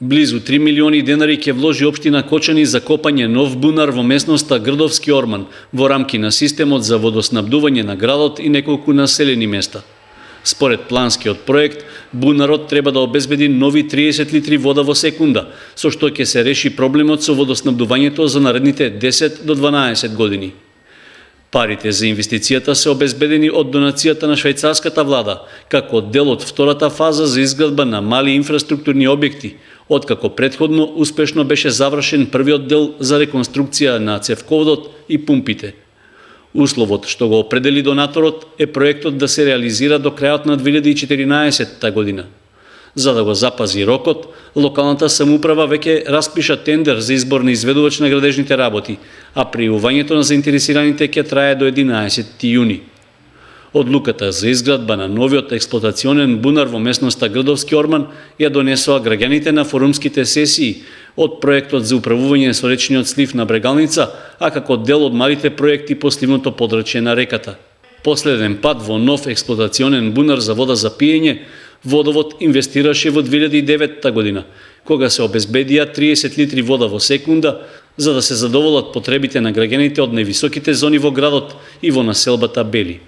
Близу 3 милиони денари ќе вложи општина Кочани за копање нов бунар во местноста Грдовски Орман во рамки на системот за водоснабдување на градот и неколку населени места. Според планскиот проект, бунарот треба да обезбеди нови 30 литри вода во секунда, со што ќе се реши проблемот со водоснабдувањето за наредните 10 до 12 години. Парите за инвестицијата се обезбедени од донацијата на швајцарската влада, како дел од втората фаза за изградба на мали инфраструктурни објекти, откако претходно успешно беше завршен првиот дел за реконструкција на цевководот и пумпите. Условот што го определи донаторот е проектот да се реализира до крајот на 2014 година. За да го запази рокот, локалната самоуправа веќе распиша тендер за избор на изведувач на градежните работи, а пријавувањето на заинтересираните ќе трае до 11 јуни. Одлуката за изградба на новиот експлоатационен бунар во местноста Грдовски Орман ја донесоа граѓаните на форумските сесии од проектот за управување со речниот слив на Брегалница, а како дел од малите проекти по сливното подрачје на реката. Последен пат во нов експлоатационен бунар за вода за пиење, Водовод инвестираше во 2009 година, кога се обезбедија 30 литри вода во секунда, за да се задоволат потребите на граѓаните од највисоките зони во градот и во населбата Бели.